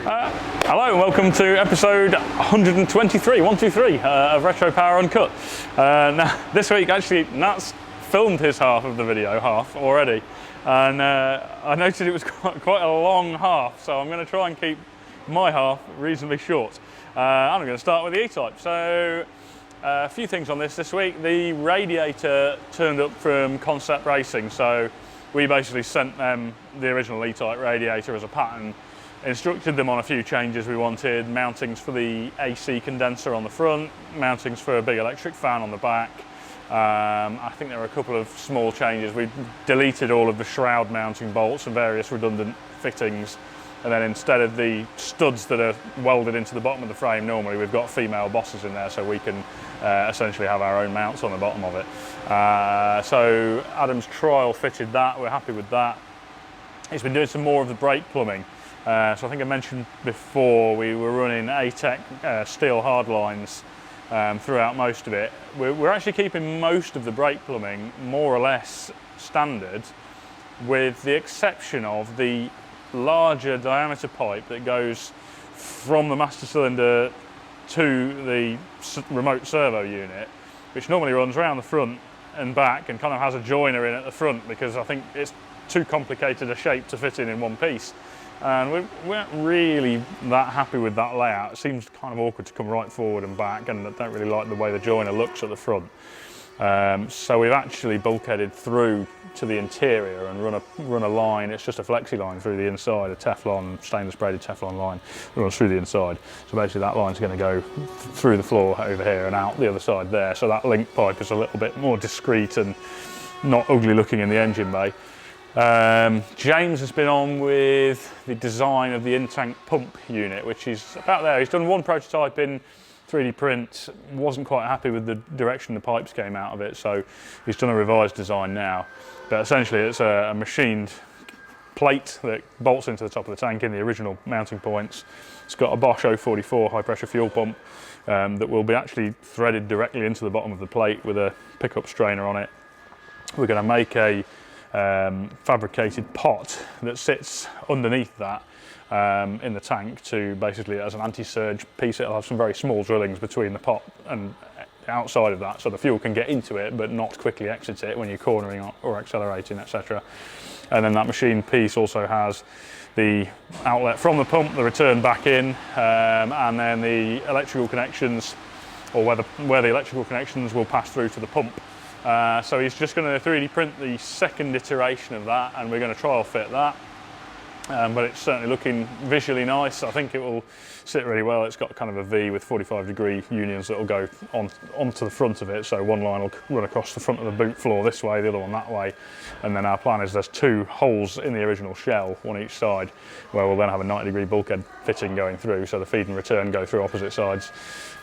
Hello and welcome to episode 123 of Retropower Uncut. Now this week actually Nat's filmed his half of the video, already, and I noticed it was quite a long half, so I'm going to try and keep my half reasonably short. I'm going to start with the E-Type. So a few things on this week. The radiator turned up from Concept Racing, so we basically sent them the original E-Type radiator as a pattern, instructed them on a few changes we wanted: mountings for the AC condenser on the front, mountings for a big electric fan on the back. I think there were a couple of small changes. We deleted all of the shroud mounting bolts and various redundant fittings, and then instead of the studs that are welded into the bottom of the frame normally, we've got female bosses in there, so we can essentially have our own mounts on the bottom of it. So Adam's trial fitted that, we're happy with that. He's been doing some more of the brake plumbing. So I think I mentioned before we were running ATEC steel hard lines throughout most of it. We're actually keeping most of the brake plumbing more or less standard, with the exception of the larger diameter pipe that goes from the master cylinder to the remote servo unit, which normally runs around the front and back and kind of has a joiner in at the front, because I think it's too complicated a shape to fit in one piece. And we weren't really that happy with that layout. It seems kind of awkward to come right forward and back, and I don't really like the way the joiner looks at the front. So we've actually bulkheaded through to the interior and run a line. It's just a flexi line through the inside, a Teflon, stainless braided Teflon line that runs through the inside. So basically that line's going to go through the floor over here and out the other side there. So that link pipe is a little bit more discreet and not ugly looking in the engine bay. James has been on with the design of the in-tank pump unit, which is about there. He's done one prototype in 3D print, wasn't quite happy with the direction the pipes came out of it, so he's done a revised design now. But essentially it's a machined plate that bolts into the top of the tank in the original mounting points. It's got a Bosch 044 high pressure fuel pump that will be actually threaded directly into the bottom of the plate with a pickup strainer on it. We're going to make a fabricated pot that sits underneath that in the tank, to basically as an anti-surge piece. It'll have some very small drillings between the pot and outside of that, so the fuel can get into it but not quickly exit it when you're cornering or accelerating, etc. And then that machine piece also has the outlet from the pump, the return back in, and then the electrical connections, or where the electrical connections will pass through to the pump. So he's just going to 3D print the second iteration of that, and we're going to trial fit that. But it's certainly looking visually nice. I think it will sit really well. It's got kind of a V with 45-degree unions that will go onto the front of it. So one line will run across the front of the boot floor this way, the other one that way. And then our plan is there's two holes in the original shell, one each side, where we'll then have a 90-degree bulkhead fitting going through, so the feed and return go through opposite sides.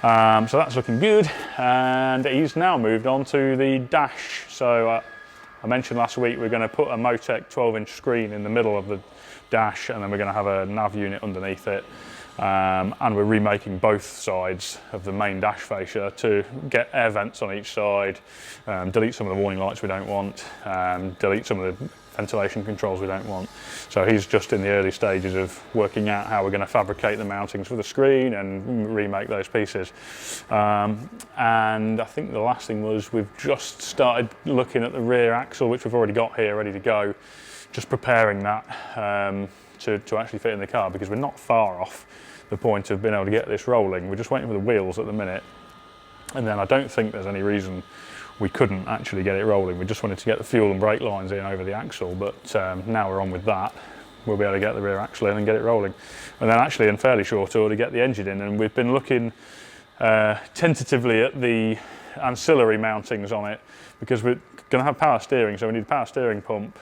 So that's looking good. And he's now moved on to the dash. So I mentioned last week we're going to put a Motec 12-inch screen in the middle of the dash, and then we're going to have a nav unit underneath it, and we're remaking both sides of the main dash fascia to get air vents on each side, delete some of the warning lights we don't want, delete some of the ventilation controls we don't want. So he's just in the early stages of working out how we're going to fabricate the mountings for the screen and remake those pieces. And I think the last thing was we've just started looking at the rear axle, which we've already got here ready to go, just preparing that to actually fit in the car, because we're not far off the point of being able to get this rolling. We're just waiting for the wheels at the minute, and then I don't think there's any reason we couldn't actually get it rolling. We just wanted to get the fuel and brake lines in over the axle, but now we're on with that. We'll be able to get the rear axle in and get it rolling, and then actually in fairly short order get the engine in. And we've been looking tentatively at the ancillary mountings on it, because we're going to have power steering, so we need a power steering pump,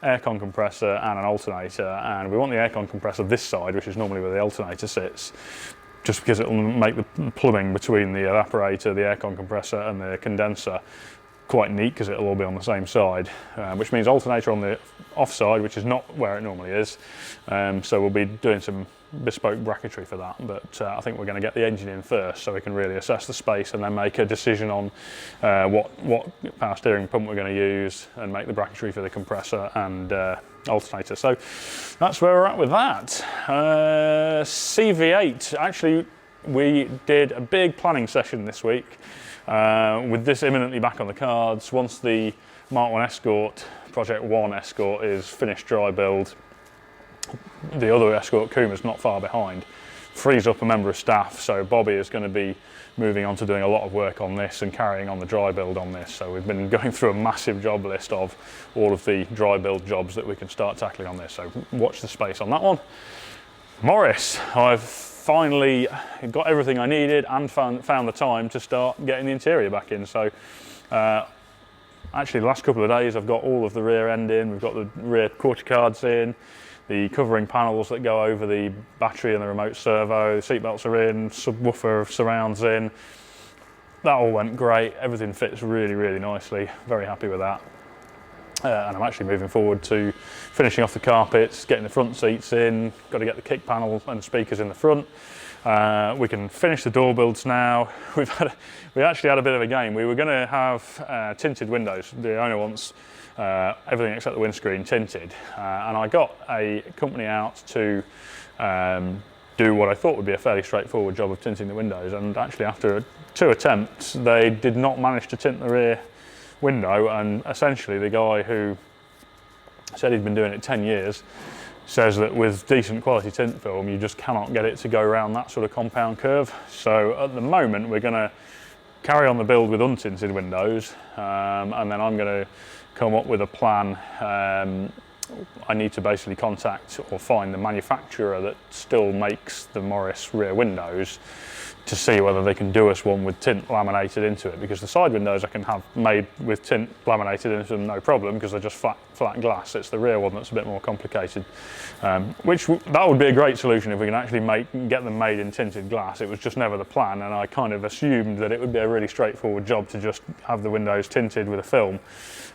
aircon compressor and an alternator, and we want the aircon compressor this side, which is normally where the alternator sits, just because it will make the plumbing between the evaporator, the aircon compressor and the condenser quite neat, because it'll all be on the same side, which means alternator on the off side, which is not where it normally is. So we'll be doing some bespoke bracketry for that, but I think we're going to get the engine in first so we can really assess the space and then make a decision on what power steering pump we're going to use and make the bracketry for the compressor and alternator. So that's where we're at with that. CV8, actually we did a big planning session this week with this imminently back on the cards. Once the Mk1 Escort, Project 1 Escort is finished dry build, the other Escort Kuma's not far behind, frees up a member of staff, so Bobby is going to be moving on to doing a lot of work on this and carrying on the dry build on this. So we've been going through a massive job list of all of the dry build jobs that we can start tackling on this, so watch the space on that one. Morris, I've finally got everything I needed and found the time to start getting the interior back in. So actually the last couple of days I've got all of the rear end in, we've got the rear quarter cards in, the covering panels that go over the battery and the remote servo, the seat belts are in, subwoofer surrounds in. That all went great, everything fits really, really nicely, very happy with that. And I'm actually moving forward to finishing off the carpets, getting the front seats in, got to get the kick panel and speakers in the front. We can finish the door builds now. We actually had a bit of a game. We were going to have tinted windows. The owner wants everything except the windscreen tinted, and I got a company out to do what I thought would be a fairly straightforward job of tinting the windows, and actually after 2 attempts they did not manage to tint the rear window, and essentially the guy who said he'd been doing it 10 years says that with decent quality tint film you just cannot get it to go around that sort of compound curve. So at the moment we're going to carry on the build with untinted windows, and then I'm going to come up with a plan. I need to basically contact or find the manufacturer that still makes the Morris rear windows to see whether they can do us one with tint laminated into it, because the side windows I can have made with tint laminated into them no problem because they're just flat glass. It's the rear one that's a bit more complicated, that would be a great solution if we can actually get them made in tinted glass. It was just never the plan, and I kind of assumed that it would be a really straightforward job to just have the windows tinted with a film,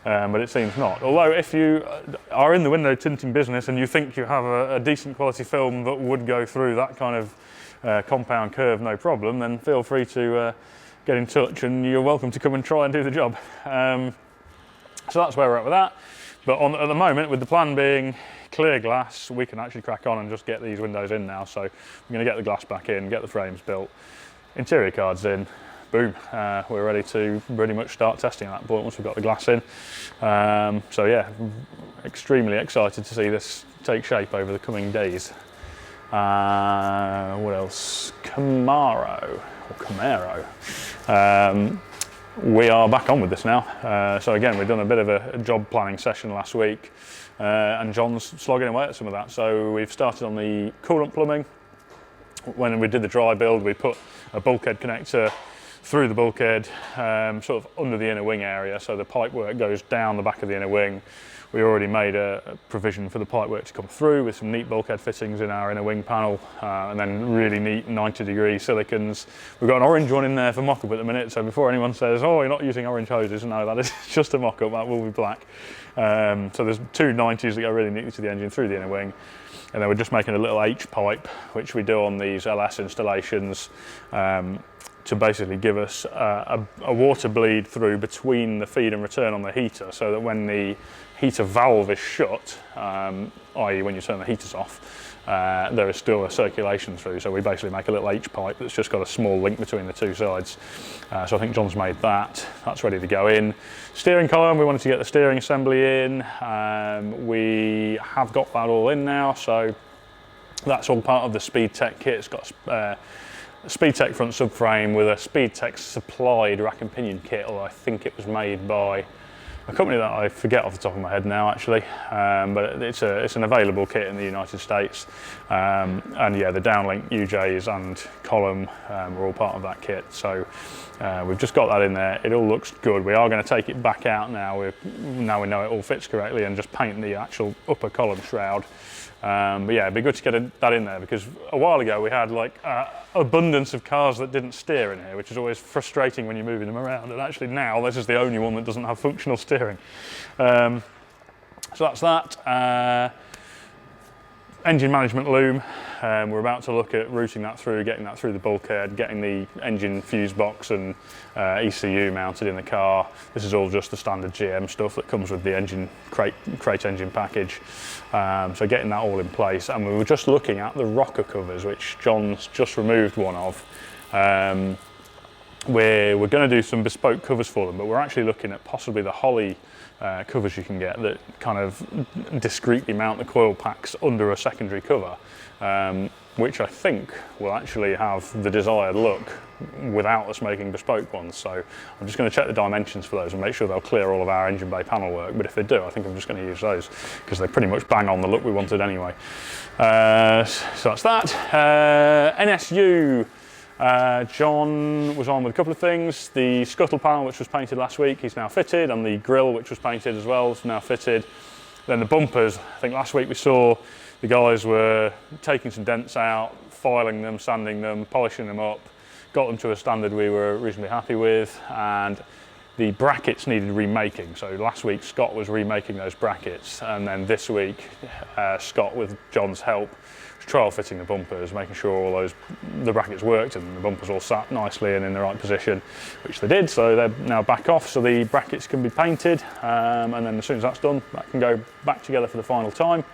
but it seems not. Although if you are in the window tinting business and you think you have a decent quality film that would go through that kind of compound curve no problem, then feel free to get in touch and you're welcome to come and try and do the job. So that's where we're at with that. But at the moment, with the plan being clear glass, we can actually crack on and just get these windows in now. So we're going to get the glass back in, get the frames built, interior cards in, boom, we're ready to pretty much start testing at that point once we've got the glass in. So yeah, extremely excited to see this take shape over the coming days. What else? Camaro. We are back on with this now. So again, we've done a bit of a job planning session last week, and John's slogging away at some of that. So we've started on the coolant plumbing. When we did the dry build, we put a bulkhead connector through the bulkhead, sort of under the inner wing area, so the pipework goes down the back of the inner wing. We already made a provision for the pipework to come through with some neat bulkhead fittings in our inner wing panel, and then really neat 90-degree silicons. We've got an orange one in there for mock-up at the minute, so before anyone says, oh, you're not using orange hoses, no, that is just a mock-up, that will be black. So there's 2 90s that go really neatly to the engine through the inner wing. And then we're just making a little H-pipe, which we do on these LS installations, to basically give us a water bleed through between the feed and return on the heater, so that when the heater valve is shut, i.e. when you turn the heaters off, there is still a circulation through. So we basically make a little H-pipe that's just got a small link between the 2 sides. So I think John's made that. That's ready to go in. Steering column, we wanted to get the steering assembly in. We have got that all in now, so that's all part of the SpeedTech kit. It's got a SpeedTech front subframe with a SpeedTech supplied rack and pinion kit, although I think it was made by a company that I forget off the top of my head now actually, but it's an available kit in the United States, and yeah, the downlink UJs and column are all part of that kit. So we've just got that in there. It all looks good. We are going to take it back out now. Now we know it all fits correctly, and just paint the actual upper column shroud. But yeah, it'd be good to get that in there, because a while ago we had like abundance of cars that didn't steer in here, which is always frustrating when you're moving them around, and actually now this is the only one that doesn't have functional steering. So that's that. Engine management loom. We're about to look at routing that through, getting that through the bulkhead, getting the engine fuse box and ECU mounted in the car. This is all just the standard GM stuff that comes with the engine crate engine package. So getting that all in place, and we were just looking at the rocker covers, which John's just removed one of. We're going to do some bespoke covers for them, but we're actually looking at possibly the Holly covers you can get that kind of discreetly mount the coil packs under a secondary cover, which I think will actually have the desired look without us making bespoke ones. So I'm just going to check the dimensions for those and make sure they'll clear all of our engine bay panel work, but if they do, I think I'm just going to use those because they pretty much bang on the look we wanted anyway. So that's that. NSU. John was on with a couple of things. The scuttle panel, which was painted last week, he's now fitted, and the grille, which was painted as well, is now fitted. Then the bumpers, I think last week we saw the guys were taking some dents out, filing them, sanding them, polishing them up, got them to a standard we were reasonably happy with, and the brackets needed remaking. So last week Scott was remaking those brackets, and then this week Scott, with John's help, trial fitting the bumpers, making sure all the brackets worked and the bumpers all sat nicely and in the right position, which they did. So they're now back off, so the brackets can be painted, and then as soon as that's done, that can go back together for the final time.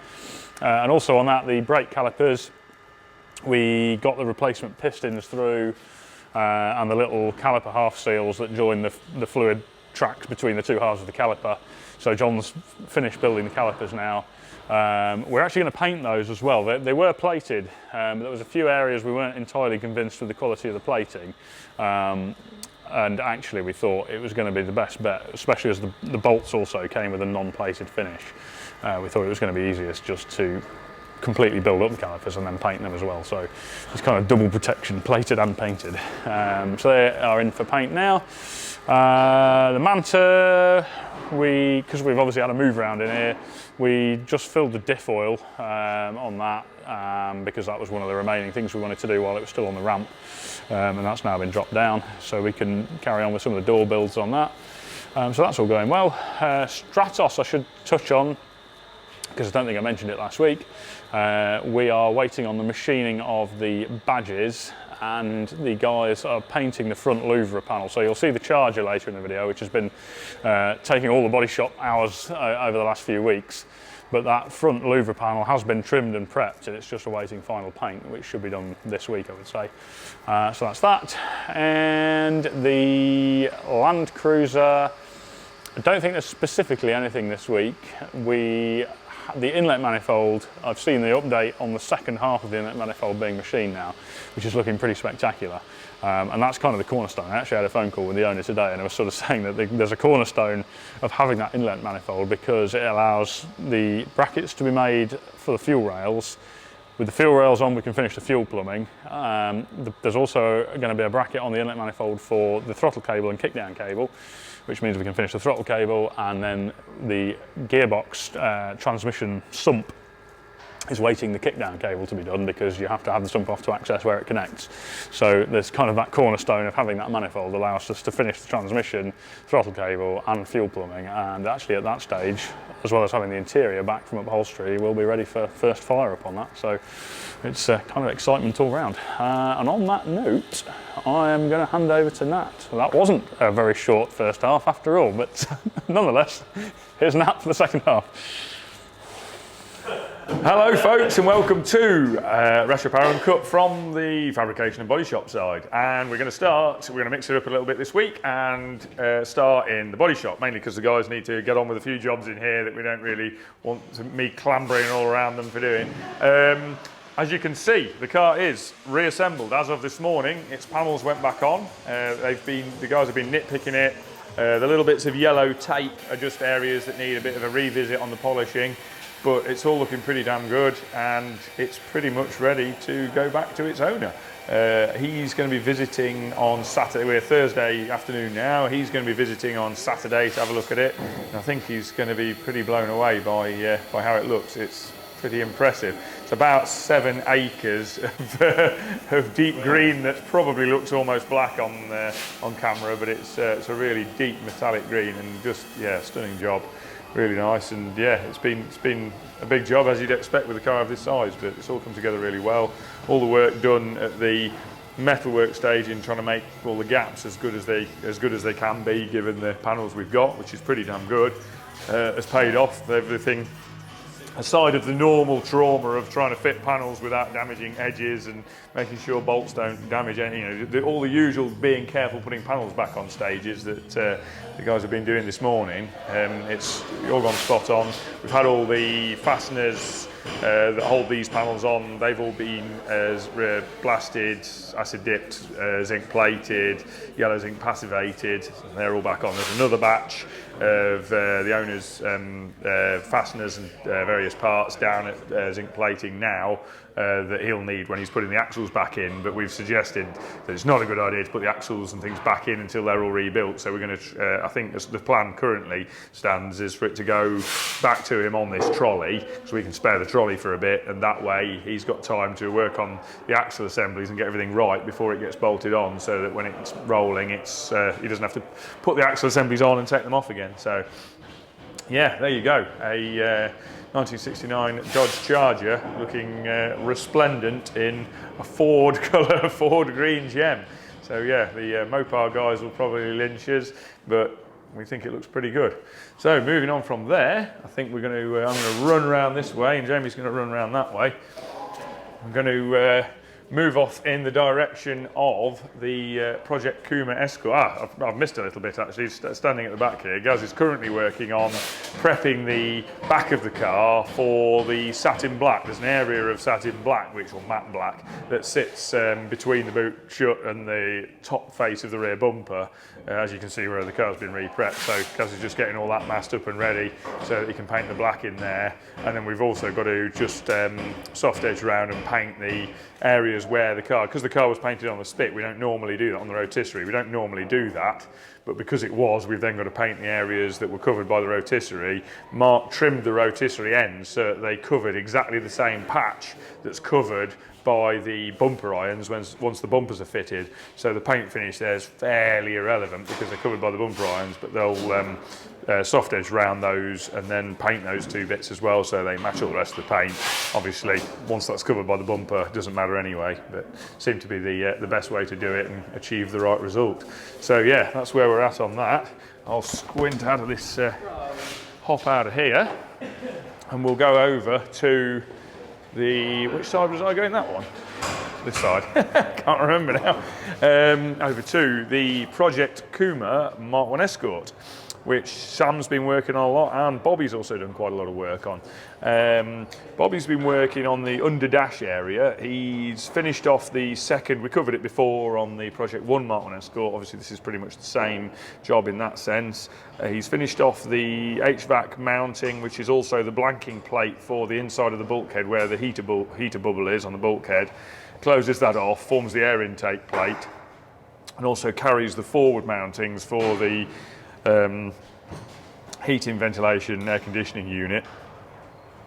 And also on that, the brake calipers, we got the replacement pistons through, and the little caliper half seals that join the fluid tracks between the two halves of the caliper. So John's finished building the calipers now. We're actually going to paint those as well. They were plated, but there was a few areas we weren't entirely convinced with the quality of the plating, and actually we thought it was going to be the best bet, especially as the bolts also came with a non-plated finish. We thought it was going to be easiest just to completely build up the calipers and then paint them as well. So it's kind of double protection, plated and painted. So they are in for paint now. The Manta, because we've obviously had a move around in here, we just filled the diff oil on that because that was one of the remaining things we wanted to do while it was still on the ramp, and that's now been dropped down, so we can carry on with some of the door builds on that. So that's all going well. Stratos I should touch on, because I don't think I mentioned it last week. We are waiting on the machining of the badges, and the guys are painting the front louvre panel. So you'll see the Charger later in the video, which has been taking all the body shop hours over the last few weeks. But that front louvre panel has been trimmed and prepped, and it's just awaiting final paint, which should be done this week, I would say. So that's that. And the Land Cruiser, I don't think there's specifically anything this week. The inlet manifold, I've seen the update on the second half of the inlet manifold being machined now, which is looking pretty spectacular. And that's kind of the cornerstone. I actually had a phone call with the owner today, and I was sort of saying that there's a cornerstone of having that inlet manifold because it allows the brackets to be made for the fuel rails. With the fuel rails on, we can finish the fuel plumbing. There's also going to be a bracket on the inlet manifold for the throttle cable and kickdown cable, which means we can finish the throttle cable, and then the gearbox transmission sump is waiting the kickdown cable to be done because you have to have the sump off to access where it connects. So there's kind of that cornerstone of having that manifold allows us to finish the transmission, throttle cable and fuel plumbing, and actually at that stage, as well as having the interior back from upholstery, we'll be ready for first fire up on that. So it's kind of excitement all round. And on that note, I am going to hand over to Nat. Well, that wasn't a very short first half after all, but nonetheless, here's Nat for the second half. Hello folks, and welcome to Retropower Uncut from the fabrication and body shop side. And we're going to mix it up a little bit this week and start in the body shop, mainly because the guys need to get on with a few jobs in here that we don't really want me clambering all around them for doing. As you can see, the car is reassembled as of this morning. Its panels went back on. The guys have been nitpicking it. The little bits of yellow tape are just areas that need a bit of a revisit on the polishing. But it's all looking pretty damn good, and it's pretty much ready to go back to its owner. He's going to be visiting on Saturday. We're Thursday afternoon now. He's going to be visiting on Saturday to have a look at it. And I think he's going to be pretty blown away by how it looks. It's pretty impressive. It's about 7 acres of deep green that probably looks almost black on camera, but it's a really deep metallic green, and just, yeah, stunning job. really nice. And yeah, it's been a big job, as you'd expect with a car of this size, but it's all come together really well. All the work done at the metalwork stage in trying to make all the gaps as good as they can be, given the panels we've got, which is pretty damn good, has paid off. Everything aside of the normal trauma of trying to fit panels without damaging edges and making sure bolts don't damage any, all the usual being careful putting panels back on stages that the guys have been doing this morning. It's all gone spot on. We've had all the fasteners that hold these panels on, they've all been blasted, acid dipped, zinc plated, yellow zinc passivated, and they're all back on. There's another batch of the owner's fasteners and various parts down at zinc plating now that he'll need when he's putting the axles back in, but we've suggested that it's not a good idea to put the axles and things back in until they're all rebuilt. So we're going to, I think the plan currently stands is for it to go back to him on this trolley, so we can spare the trolley for a bit, and that way he's got time to work on the axle assemblies and get everything right before it gets bolted on, so that when it's rolling, he doesn't have to put the axle assemblies on and take them off again. So yeah, there you go. A 1969 Dodge Charger looking resplendent in a Ford colour, Ford green gem. So yeah, the Mopar guys will probably lynch us, but we think it looks pretty good. So moving on from there, I think we're going to, I'm going to run around this way and Jamie's going to run around that way. I'm going to move off in the direction of the Project Mk1 Escorts. I've missed a little bit actually, standing at the back here. Gaz is currently working on prepping the back of the car for the satin black. There's an area of satin black, or matte black, that sits between the boot shut and the top face of the rear bumper, as you can see where the car's been re-prepped. So Gaz is just getting all that masked up and ready so that he can paint the black in there. And then we've also got to just soft edge around and paint the areas where the car, because the car was painted on the spit, we don't normally do that on the rotisserie. We don't normally do that, but because it was, we've then got to paint the areas that were covered by the rotisserie. Mark trimmed the rotisserie ends so that they covered exactly the same patch that's covered by the bumper irons once the bumpers are fitted. So the paint finish there is fairly irrelevant because they're covered by the bumper irons, but they'll soft edge round those and then paint those two bits as well so they match all the rest of the paint. Obviously, once that's covered by the bumper, it doesn't matter anyway, but seemed to be the best way to do it and achieve the right result. So yeah, that's where we're at on that. I'll squint out of this, hop out of here, and we'll go over to which side was I going? That one? This side. Can't remember now. Over to the Project Mk1 Escort, which Sam's been working on a lot, and Bobby's also done quite a lot of work on. Bobby's been working on the under dash area. He's finished off the second, we covered it before on the Project 1 Mk1 Escort. Obviously this is pretty much the same job in that sense. He's finished off the HVAC mounting, which is also the blanking plate for the inside of the bulkhead where the heater bubble is on the bulkhead. Closes that off, forms the air intake plate, and also carries the forward mountings for the heating, ventilation, air conditioning unit,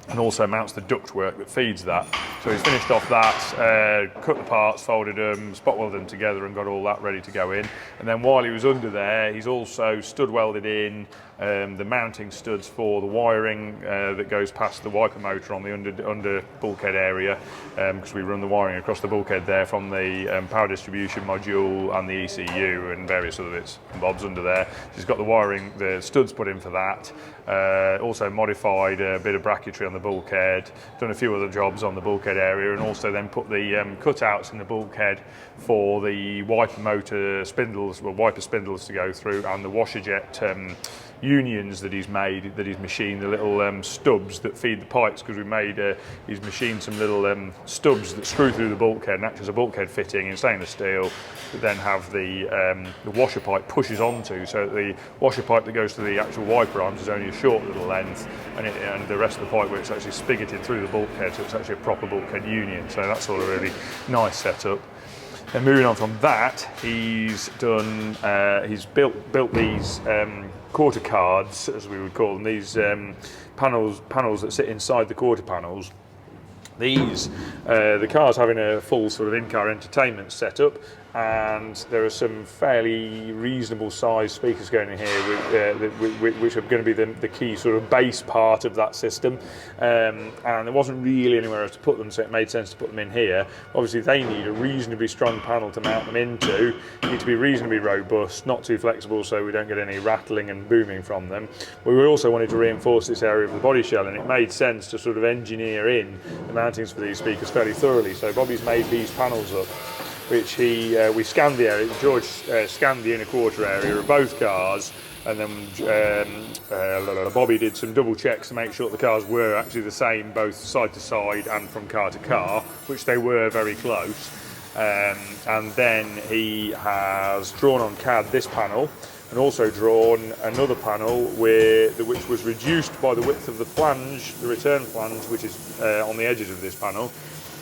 and also mounts the ductwork that feeds that. So he's finished off that, cut the parts, folded them, spot welded them together and got all that ready to go in. And then while he was under there, he's also stud welded in the mounting studs for the wiring that goes past the wiper motor on the under bulkhead area, because we run the wiring across the bulkhead there from the power distribution module and the ECU and various other bits and bobs under there. He's got the wiring, the studs put in for that. Also modified a bit of bracketry on the bulkhead, done a few other jobs on the bulkhead area, and also then put the cutouts in the bulkhead for the wiper motor spindles, well, wiper spindles to go through, and the washer jet unions that he's made, that he's machined, the little stubs that feed the pipes, because we made, he's machined some little stubs that screw through the bulkhead and act as a bulkhead fitting in stainless steel, that then have the washer pipe pushes onto, so that the washer pipe that goes to the actual wiper arms is only a short little length, and the rest of the pipe work's actually spigoted through the bulkhead, so it's actually a proper bulkhead union. So that's all a really nice setup. And moving on from that, he's done, he's built these quarter cards, as we would call them, these panels that sit inside the quarter panels. These, the car's having a full sort of in-car entertainment setup, and there are some fairly reasonable sized speakers going in here, which are going to be the key sort of base part of that system. And there wasn't really anywhere else to put them, so it made sense to put them in here. Obviously, they need a reasonably strong panel to mount them into. They need to be reasonably robust, not too flexible, so we don't get any rattling and booming from them. We also wanted to reinforce this area of the body shell, and it made sense to sort of engineer in the mountings for these speakers fairly thoroughly. So Bobby's made these panels up, which we scanned the area. George scanned the inner quarter area of both cars, and then Bobby did some double checks to make sure that the cars were actually the same, both side to side and from car to car, which they were very close. And then he has drawn on CAD this panel, and also drawn another panel which was reduced by the width of the flange, the return flange, which is on the edges of this panel.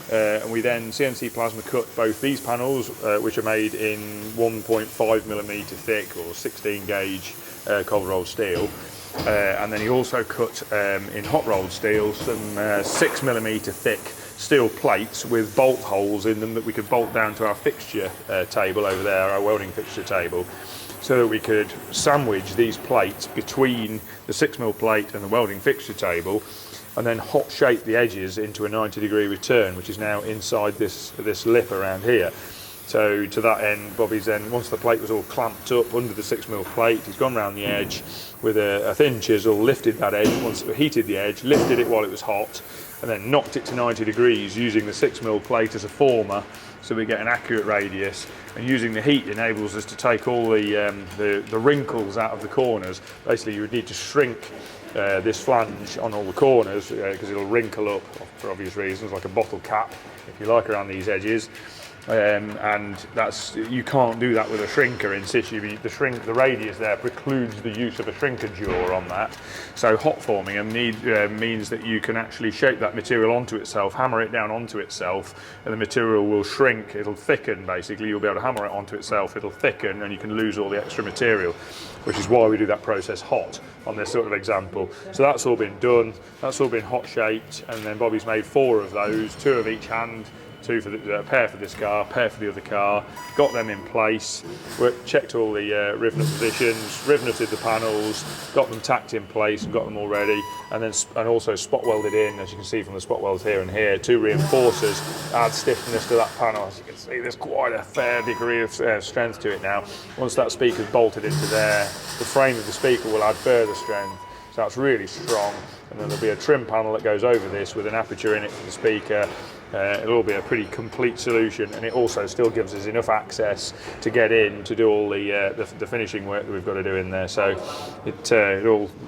And we then CNC plasma cut both these panels, which are made in 1.5mm thick or 16 gauge cold rolled steel. And then he also cut in hot rolled steel some 6mm thick steel plates with bolt holes in them that we could bolt down to our fixture table over there, our welding fixture table, so that we could sandwich these plates between the 6mm plate and the welding fixture table, and then hot shape the edges into a 90-degree return, which is now inside this lip around here. So to that end, Bobby's then, once the plate was all clamped up under the 6mm plate, he's gone round the edge with a thin chisel, lifted that edge, once it heated the edge, lifted it while it was hot, and then knocked it to 90 degrees using the 6mm plate as a former, so we get an accurate radius. And using the heat enables us to take all the wrinkles out of the corners. Basically, you would need to shrink this flange on all the corners because it'll wrinkle up for obvious reasons, like a bottle cap, if you like, around these edges. And you can't do that with a shrinker in situ. The radius there precludes the use of a shrinker jaw on that. So hot forming them means that you can actually shape that material onto itself, hammer it down onto itself, and the material will shrink. It'll thicken, basically. You'll be able to hammer it onto itself, it'll thicken, and you can lose all the extra material, which is why we do that process hot on this sort of example. So that's all been done, that's all been hot shaped, and then Bobby's made 4 of those, 2 of each hand, 2 for the pair for this car, pair for the other car, got them in place, checked all the rivet positions, rivet nutted the panels, got them tacked in place and got them all ready, and also spot welded in, as you can see from the spot welds here and here, 2 reinforcers add stiffness to that panel. As you can see, there's quite a fair degree of strength to it now. Once that speaker's bolted into there, the frame of the speaker will add further strength, so that's really strong. And then there'll be a trim panel that goes over this with an aperture in it for the speaker. It'll all be a pretty complete solution, and it also still gives us enough access to get in to do all the finishing work that we've got to do in there. So it's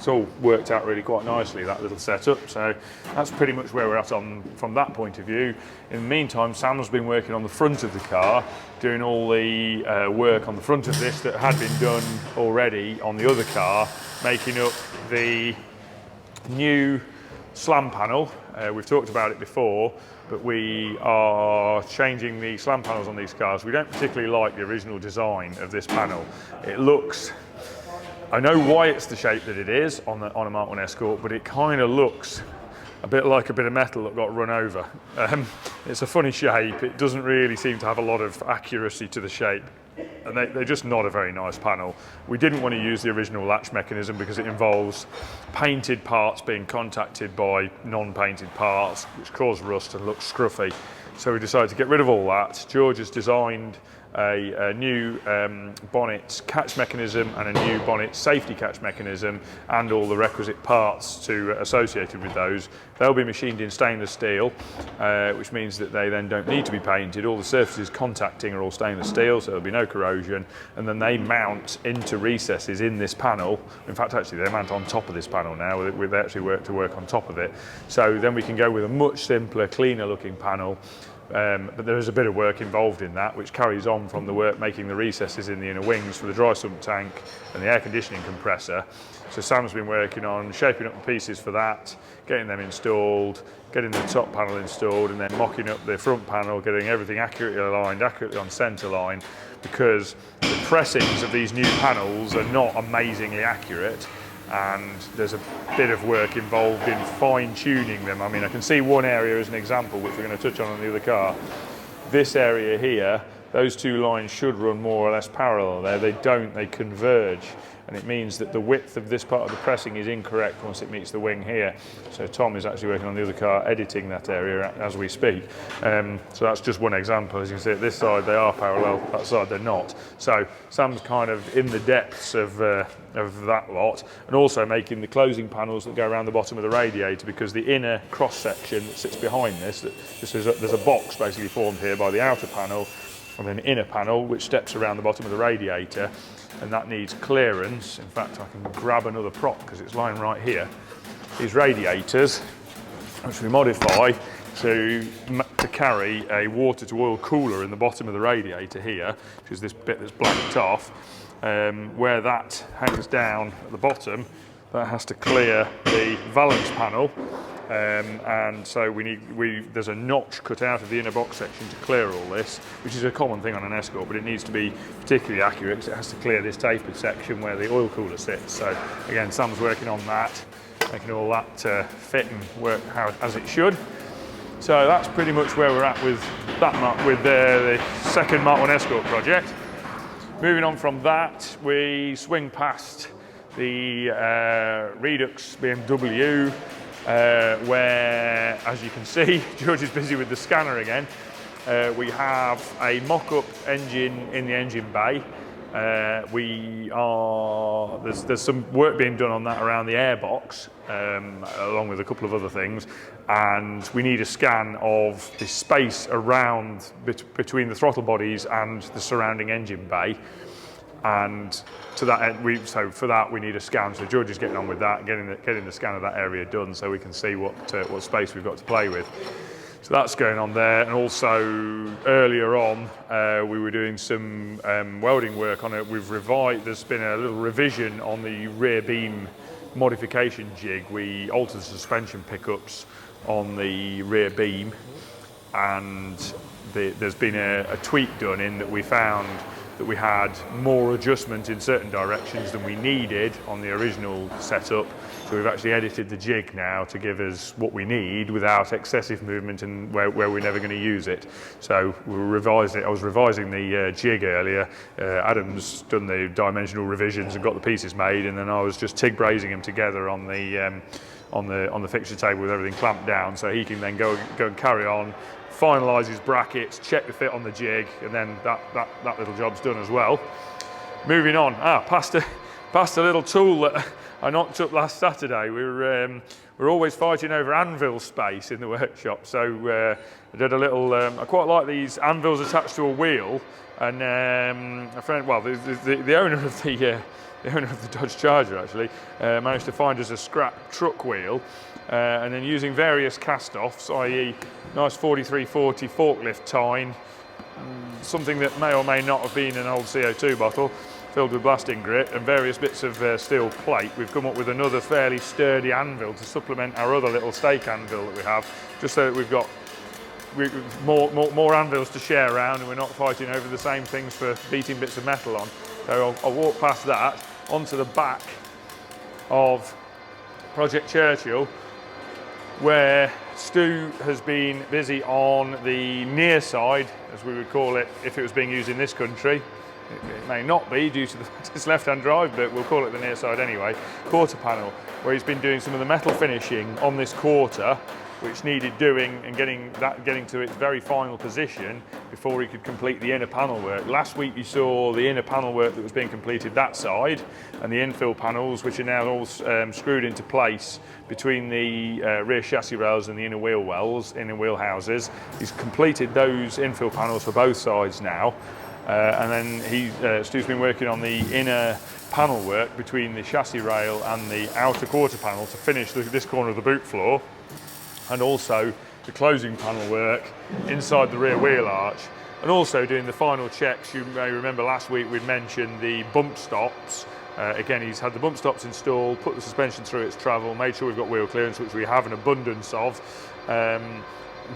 all worked out really quite nicely, that little setup. So that's pretty much where we're at from that point of view. In the meantime, Sam's been working on the front of the car, doing all the work on the front of this that had been done already on the other car, making up the new slam panel. We've talked about it before, but we are changing the slam panels on these cars. We don't particularly like the original design of this panel. It looks, I know why it's the shape that it is on a Mk1 Escort, but it kind of looks a bit like a bit of metal that got run over. It's a funny shape. It doesn't really seem to have a lot of accuracy to the shape. And they're just not a very nice panel. We didn't want to use the original latch mechanism because it involves painted parts being contacted by non-painted parts, which cause rust and look scruffy. So we decided to get rid of all that. George has designed a new bonnet catch mechanism and a new bonnet safety catch mechanism, and all the requisite parts associated with those. They'll be machined in stainless steel, which means that they then don't need to be painted. All the surfaces contacting are all stainless steel, so there'll be no corrosion, and then they mount into recesses in this panel. In fact, actually they mount on top of this panel now. We've actually work on top of it. So then we can go with a much simpler, cleaner looking panel. But there is a bit of work involved in that, which carries on from the work making the recesses in the inner wings for the dry sump tank and the air conditioning compressor. So Sam's been working on shaping up the pieces for that, getting them installed, getting the top panel installed, and then mocking up the front panel, getting everything accurately aligned, accurately on centre line, because the pressings of these new panels are not amazingly accurate, and there's a bit of work involved in fine-tuning them. I mean, I can see one area as an example, which we're going to touch on the other car. This area here, those two lines should run more or less parallel there. They don't, they converge. And it means that the width of this part of the pressing is incorrect once it meets the wing here. So Tom is actually working on the other car, editing that area as we speak. So that's just one example. As you can see, at this side they are parallel, that side they're not. So Sam's kind of in the depths of that lot, and also making the closing panels that go around the bottom of the radiator, because the inner cross section that sits behind this, there's a box basically formed here by the outer panel, and then an inner panel which steps around the bottom of the radiator, and that needs clearance. In fact, I can grab another prop because it's lying right here. These radiators, which we modify to carry a water to oil cooler in the bottom of the radiator here, which is this bit that's blanked off. Where that hangs down at the bottom, that has to clear the valence panel. And so there's a notch cut out of the inner box section to clear all this, which is a common thing on an Escort, but it needs to be particularly accurate because it has to clear this tapered section where the oil cooler sits. So again, Sam's working on that, making all that fit and work as it should. So that's pretty much where we're at with that, with the second Mk1 Escort project. Moving on from that, we swing past the Redux BMW, where, as you can see, George is busy with the scanner again. We have a mock-up engine in the engine bay. There's some work being done on that around the airbox, along with a couple of other things, and we need a scan of the space around between the throttle bodies and the surrounding engine bay. And to that end, so for that we need a scan. So George is getting on with that, getting the scan of that area done, so we can see what space we've got to play with. So that's going on there. And also earlier on, we were doing some welding work on it. There's been a little revision on the rear beam modification jig. We altered the suspension pickups on the rear beam, and there's been a tweak done in that we found that we had more adjustment in certain directions than we needed on the original setup. So we've actually edited the jig now to give us what we need without excessive movement and where we're never going to use it. So we revised it. I was revising the jig earlier. Adam's done the dimensional revisions and got the pieces made, and then I was just TIG brazing them together on the fixture table with everything clamped down, so he can then go and carry on, finalise his brackets, check the fit on the jig, and then that little job's done as well. Moving on, past a little tool that I knocked up last Saturday. We're always fighting over anvil space in the workshop, so I did a little. I quite like these anvils attached to a wheel, and a friend, well, the owner of the Dodge Charger actually managed to find us a scrap truck wheel, and then using various cast-offs, i.e. nice 4340 forklift tine, something that may or may not have been an old CO2 bottle filled with blasting grit, and various bits of steel plate, we've come up with another fairly sturdy anvil to supplement our other little stake anvil that we have, just so that we've got more anvils to share around and we're not fighting over the same things for beating bits of metal on. So I'll walk past that onto the back of Project Churchill, where Stu has been busy on the near side, as we would call it if it was being used in this country. It may not be due to this left-hand drive, but we'll call it the near side anyway. Quarter panel, where he's been doing some of the metal finishing on this quarter, which needed doing and getting to its very final position before he could complete the inner panel work. Last week you saw the inner panel work that was being completed that side, and the infill panels, which are now all screwed into place between the rear chassis rails and the inner wheel wells, inner wheel houses. He's completed those infill panels for both sides now. And then Stu's been working on the inner panel work between the chassis rail and the outer quarter panel to finish this corner of the boot floor, and also the closing panel work inside the rear wheel arch, and also doing the final checks. You may remember last week we'd mentioned the bump stops. Again, he's had the bump stops installed, put the suspension through its travel, made sure we've got wheel clearance, which we have an abundance of,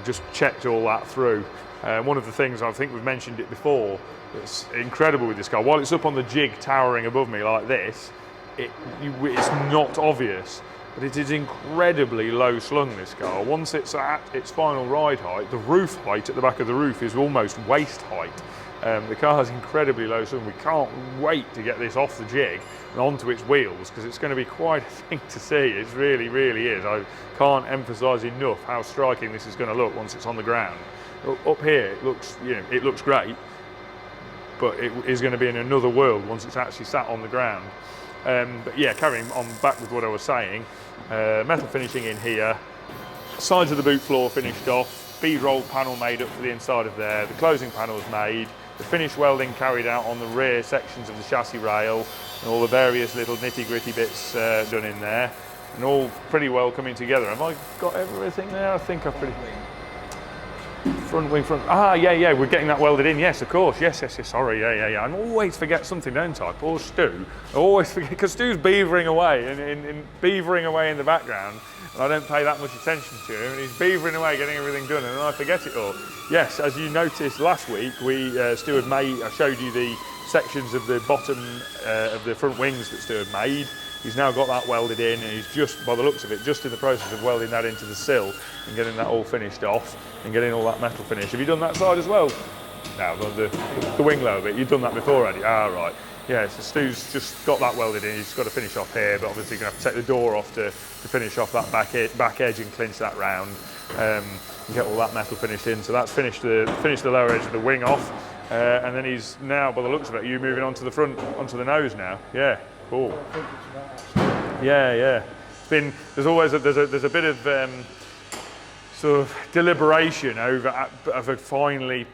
just checked all that through. One of the things, I think we've mentioned it before, that's incredible with this car, while it's up on the jig towering above me like this, it's not obvious, but it is incredibly low slung, this car. Once it's at its final ride height, the roof height at the back of the roof is almost waist height. The car's incredibly low, so we can't wait to get this off the jig and onto its wheels, because it's going to be quite a thing to see. It really, really is. I can't emphasise enough how striking this is going to look once it's on the ground. Up here, it looks, it looks great, but it is going to be in another world once it's actually sat on the ground. But yeah, carrying on back with what I was saying, metal finishing in here, sides of the boot floor finished off, bead rolled panel made up for the inside of there, the closing panel is made, the finish welding carried out on the rear sections of the chassis rail, and all the various little nitty gritty bits done in there, and all pretty well coming together. Have I got everything there? I think I've pretty... Front wing, yeah, we're getting that welded in, yes, of course, yes, sorry, yeah. I always forget something, don't I? Poor Stu. I always forget, because Stu's beavering away, beavering away in the background, and I don't pay that much attention to him, and he's beavering away, getting everything done, and then I forget it all. Yes, as you noticed last week, Stu had made, I showed you the sections of the bottom of the front wings that Stu had made. He's now got that welded in, and he's just, by the looks of it, just in the process of welding that into the sill and getting that all finished off and getting all that metal finish. Have you done that side as well? No, the wing lower bit. You've done that before already? Ah, right. Yeah, so Stu's just got that welded in. He's just got to finish off here, but obviously you're going to have to take the door off to finish off that back edge and clinch that round and get all that metal finished in. So that's finished the lower edge of the wing off, and then he's now, by the looks of it, you moving onto the front, onto the nose now. Yeah. Cool. Yeah. There's always a bit of sort of deliberation over finally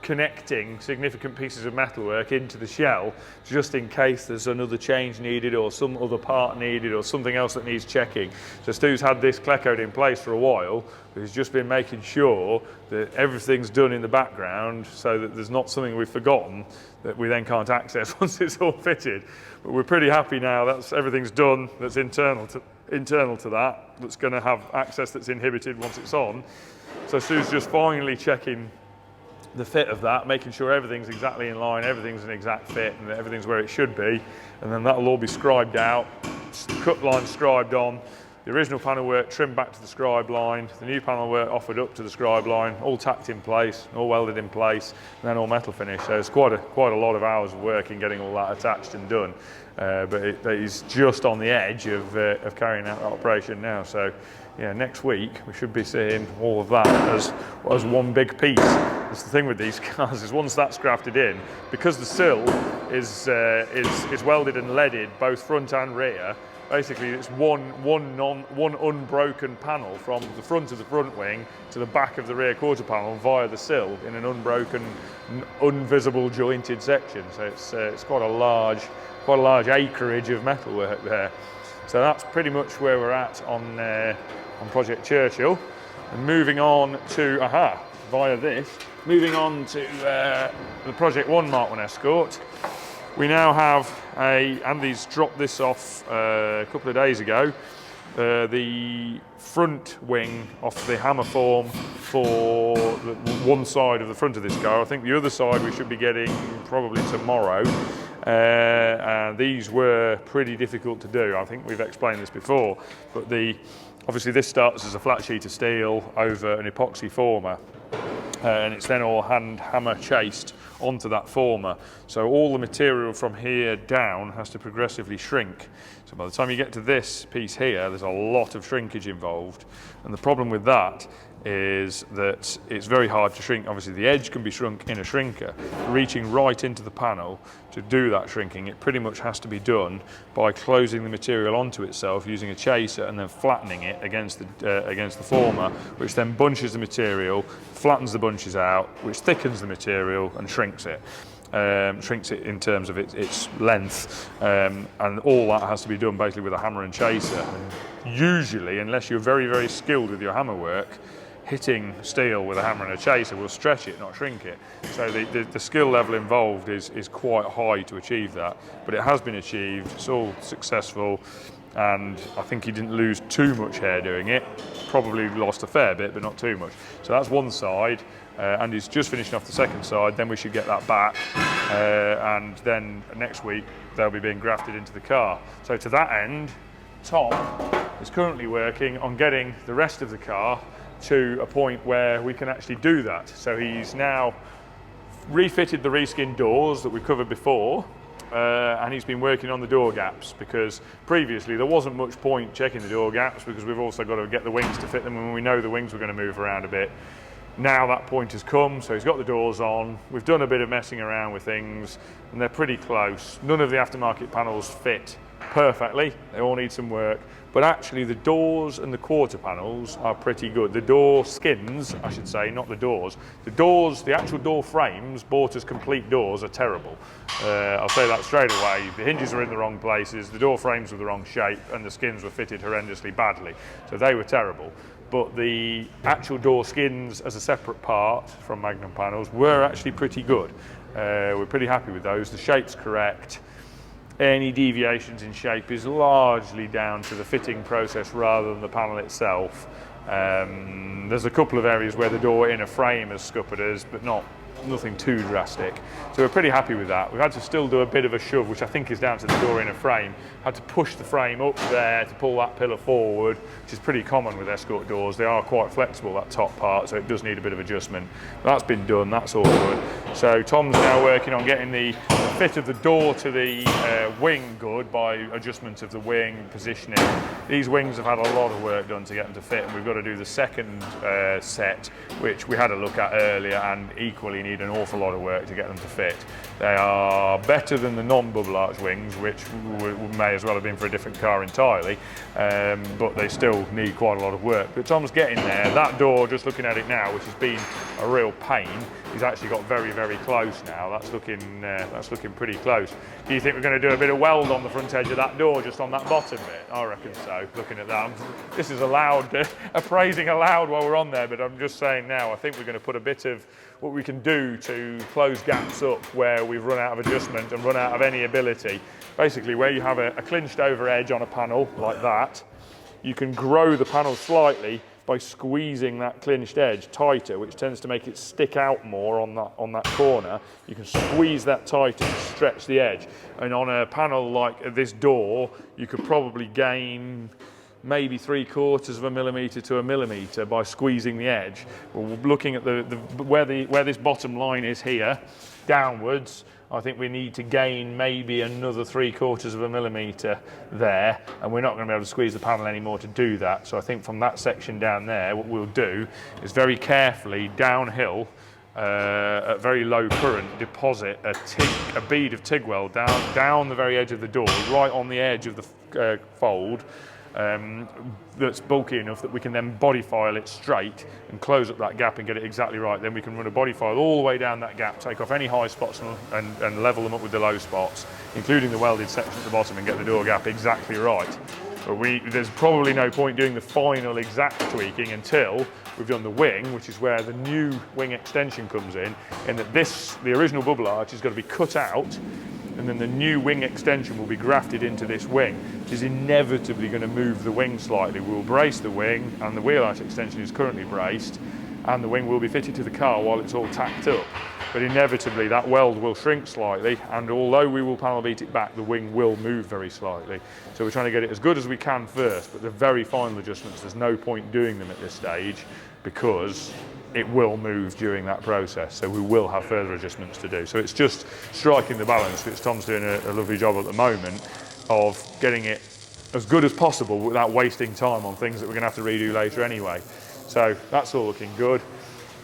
connecting significant pieces of metalwork into the shell, just in case there's another change needed or some other part needed or something else that needs checking. So Stu's had this cleccoed in place for a while, but he's just been making sure that everything's done in the background so that there's not something we've forgotten that we then can't access once it's all fitted. But we're pretty happy now that's everything's done that's internal to that, that's going to have access that's inhibited once it's on. So Stu's just finally checking the fit of that, making sure everything's exactly in line, everything's an exact fit, and that everything's where it should be, and then that'll all be scribed out, cut line scribed on, the original panel work trimmed back to the scribe line, the new panel work offered up to the scribe line, all tacked in place, all welded in place, and then all metal finish. So it's quite a lot of hours of work in getting all that attached and done, but he's just on the edge of carrying out that operation now. So yeah, next week we should be seeing all of that as one big piece. That's the thing with these cars, is once that's grafted in, because the sill is welded and leaded both front and rear, basically it's one unbroken panel from the front of the front wing to the back of the rear quarter panel via the sill in an unbroken, invisible jointed section. So it's quite a large acreage of metalwork there. So that's pretty much where we're at on Project Churchill. And moving on to, moving on to the Project 1 Mk1 Escort. We now have Andy's dropped this off a couple of days ago, the front wing off the hammer form for one side of the front of this car. I think the other side we should be getting probably tomorrow. And these were pretty difficult to do. I think we've explained this before, but obviously this starts as a flat sheet of steel over an epoxy former, and it's then all hand hammer chased onto that former. So all the material from here down has to progressively shrink. So by the time you get to this piece here, there's a lot of shrinkage involved. And the problem with that is that it's very hard to shrink. Obviously the edge can be shrunk in a shrinker. Reaching right into the panel to do that shrinking, it pretty much has to be done by closing the material onto itself using a chaser and then flattening it against the former, which then bunches the material, flattens the bunches out, which thickens the material and shrinks it. Shrinks it in terms of its length, and all that has to be done basically with a hammer and chaser. And usually, unless you're very, very skilled with your hammer work, hitting steel with a hammer and a chaser will stretch it, not shrink it. So the skill level involved is quite high to achieve that, but it has been achieved. It's all successful, and I think he didn't lose too much hair doing it. Probably lost a fair bit, but not too much. So that's one side. And he's just finishing off the second side, then we should get that back, and then next week they'll be being grafted into the car. So to that end, Tom is currently working on getting the rest of the car to a point where we can actually do that. So he's now refitted the reskin doors that we've covered before, and he's been working on the door gaps, because previously there wasn't much point checking the door gaps because we've also got to get the wings to fit them, and we know the wings were going to move around a bit. Now that point has come, so he's got the doors on. We've done a bit of messing around with things, and they're pretty close. None of the aftermarket panels fit perfectly. They all need some work. But actually the doors and the quarter panels are pretty good. The door skins, I should say, not the doors. The doors, the actual door frames, bought as complete doors, are terrible. I'll say that straight away. The hinges are in the wrong places, the door frames were the wrong shape, and the skins were fitted horrendously badly. So they were terrible. But the actual door skins as a separate part from Magnum panels were actually pretty good. We're pretty happy with those. The shape's correct. Any deviations in shape is largely down to the fitting process rather than the panel itself. There's a couple of areas where the door inner frame has scuppered us, but nothing too drastic. So we're pretty happy with that. We've had to still do a bit of a shove, which I think is down to the door inner frame. Had to push the frame up there to pull that pillar forward, which is pretty common with Escort doors. They are quite flexible, that top part, so it does need a bit of adjustment. But that's been done, that's all good. So Tom's now working on getting the fit of the door to the wing good by adjustment of the wing, positioning. These wings have had a lot of work done to get them to fit, and we've got to do the second set, which we had a look at earlier, and equally need an awful lot of work to get them to fit. They are better than the non-bubble arch wings, which may as well have been for a different car entirely, but they still need quite a lot of work. But Tom's getting there. That door, just looking at it now, which has been a real pain, he's actually got very, very close now. That's looking pretty close. Do you think we're going to do a bit of weld on the front edge of that door, just on that bottom bit? I reckon so, looking at that. This is allowed, appraising allowed while we're on there, but I'm just saying now, I think we're going to put a bit of what we can do to close gaps up where we've run out of adjustment and run out of any ability. Basically, where you have a clinched over edge on a panel like that, you can grow the panel slightly by squeezing that clinched edge tighter, which tends to make it stick out more on that corner. You can squeeze that tighter to stretch the edge. And on a panel like this door, you could probably gain maybe 3/4 of a millimetre to a millimetre by squeezing the edge. Well, looking at where this bottom line is here, downwards, I think we need to gain maybe another 3/4 of a millimetre there, and we're not going to be able to squeeze the panel anymore to do that. So I think from that section down there, what we'll do is very carefully downhill, at very low current, deposit a bead of TIG weld down the very edge of the door, right on the edge of the fold, that's bulky enough that we can then body file it straight and close up that gap and get it exactly right. Then we can run a body file all the way down that gap, take off any high spots and level them up with the low spots, including the welded section at the bottom, and get the door gap exactly right. But there's probably no point doing the final exact tweaking until we've done the wing, which is where the new wing extension comes in that the original bubble arch is going to be cut out, and then the new wing extension will be grafted into this wing, which is inevitably going to move the wing slightly. We'll brace the wing, and the wheel arch extension is currently braced, and the wing will be fitted to the car while it's all tacked up. But inevitably that weld will shrink slightly, and although we will panel beat it back, the wing will move very slightly. So we're trying to get it as good as we can first, but the very final adjustments, there's no point doing them at this stage because it will move during that process, so we will have further adjustments to do. So it's just striking the balance, which Tom's doing a lovely job at the moment, of getting it as good as possible without wasting time on things that we're going to have to redo later anyway. So that's all looking good.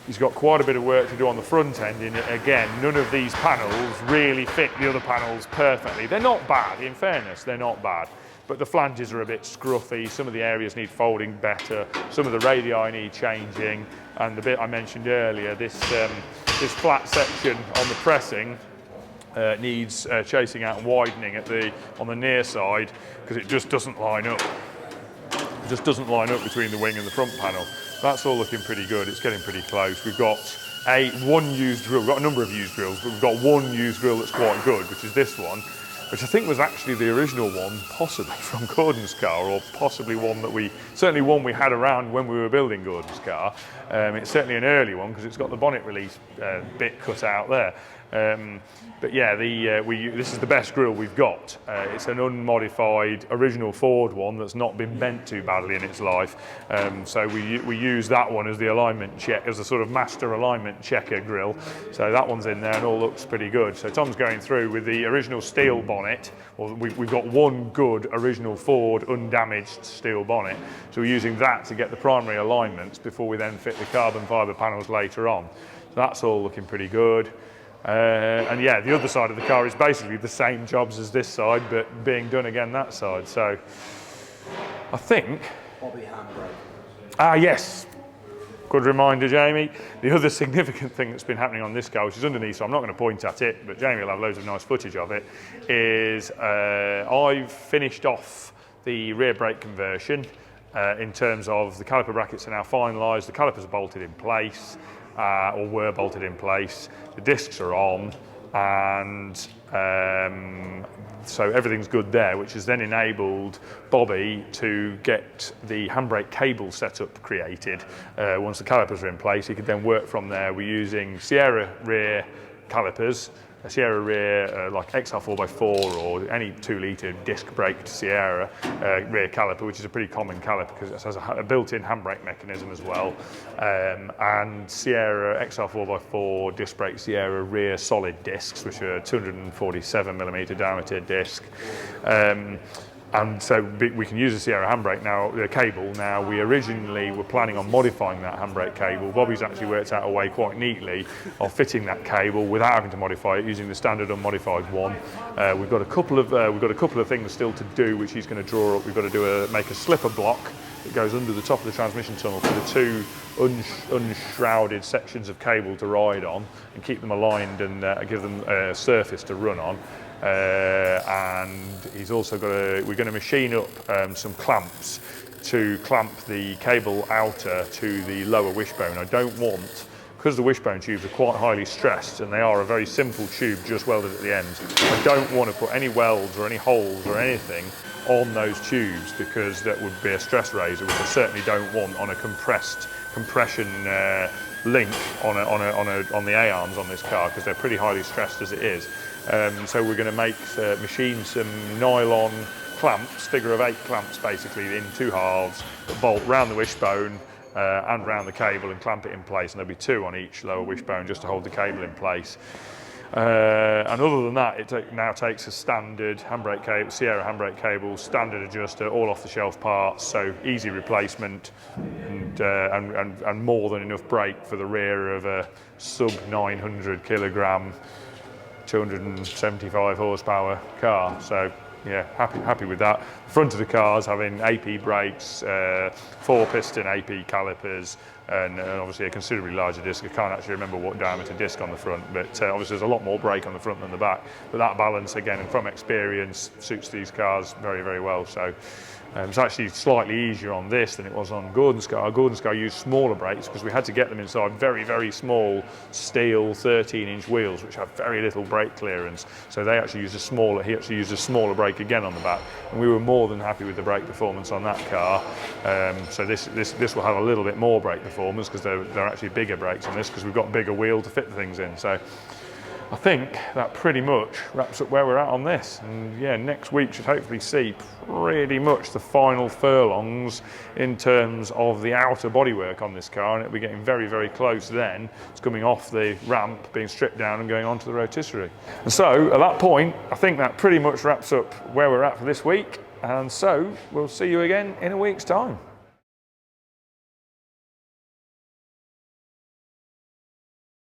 He's got quite a bit of work to do on the front end, and again, none of these panels really fit the other panels perfectly. They're not bad, in fairness, they're not bad. But the flanges are a bit scruffy, some of the areas need folding better, some of the radii need changing, and the bit I mentioned earlier, this flat section on the pressing needs chasing out and widening on the near side, because it just doesn't line up. It just doesn't line up between the wing and the front panel. That's all looking pretty good, it's getting pretty close. We've got one used drill, we've got a number of used drills, but we've got one used drill that's quite good, which is this one, which I think was actually the original one, possibly from Gordon's car, or possibly certainly one we had around when we were building Gordon's car. It's certainly an early one because it's got the bonnet release bit cut out there. But yeah, this is the best grille we've got. It's an unmodified original Ford one that's not been bent too badly in its life. So we use that one as the alignment check, as a sort of master alignment checker grille. So that one's in there and all looks pretty good. So Tom's going through with the original steel bonnet. Well, we've got one good original Ford undamaged steel bonnet. So we're using that to get the primary alignments before we then fit the carbon fibre panels later on. So that's all looking pretty good. And yeah, the other side of the car is basically the same jobs as this side, but being done again that side. So I think... Bobby handbrake. Ah, yes. Good reminder, Jamie. The other significant thing that's been happening on this car, which is underneath, so I'm not going to point at it, but Jamie will have loads of nice footage of it, is I've finished off the rear brake conversion in terms of the caliper brackets are now finalised, the calipers are bolted in place, or were bolted in place, the discs are on, and so everything's good there, which has then enabled Bobby to get the handbrake cable setup created. Once the calipers are in place, he could then work from there. We're using Sierra rear calipers, a Sierra rear like XR4x4 or any 2-litre disc braked Sierra rear caliper, which is a pretty common caliper because it has a built-in handbrake mechanism as well, and Sierra XR4x4 disc brake Sierra rear solid discs, which are 247mm diameter disc. And so we can use a Sierra handbrake now, the cable. Now, we originally were planning on modifying that handbrake cable. Bobby's actually worked out a way quite neatly of fitting that cable without having to modify it using the standard unmodified one. We've got a couple of things still to do, which he's going to draw up. We've got to make a slipper block that goes under the top of the transmission tunnel for the two unshrouded sections of cable to ride on and keep them aligned and give them a surface to run on. And he's also we're going to machine up some clamps to clamp the cable outer to the lower wishbone. I don't want, because the wishbone tubes are quite highly stressed and they are a very simple tube just welded at the end, I don't want to put any welds or any holes or anything on those tubes because that would be a stress raiser, which I certainly don't want on a compression link on the A-arms on this car, because they're pretty highly stressed as it is. So we're going to machine some nylon clamps, figure of 8 clamps basically in 2 halves, that bolt round the wishbone and round the cable and clamp it in place, and there'll be 2 on each lower wishbone just to hold the cable in place. And other than that, it now takes a standard handbrake cable, Sierra handbrake cable, standard adjuster, all off-the-shelf parts, so easy replacement and more than enough brake for the rear of a sub 900 kilogram, 275 horsepower car. So yeah, happy with that. The front of the car's having AP brakes, 4-piston AP calipers, and obviously a considerably larger disc. I can't actually remember what diameter disc on the front, but obviously there's a lot more brake on the front than the back. But that balance, again, and from experience, suits these cars very, very well. So it's actually slightly easier on this than it was on Gordon's car. Gordon's car used smaller brakes because we had to get them inside very, very small steel 13-inch wheels, which have very little brake clearance. So he actually used a smaller brake again on the back, and we were more than happy with the brake performance on that car. So this will have a little bit more brake performance because they're actually bigger brakes on this because we've got a bigger wheel to fit the things in. So I think that pretty much wraps up where we're at on this. And yeah, next week should hopefully see pretty much the final furlongs in terms of the outer bodywork on this car, and it'll be getting very, very close then. It's coming off the ramp, being stripped down and going onto the rotisserie. And so at that point, I think that pretty much wraps up where we're at for this week. And so we'll see you again in a week's time.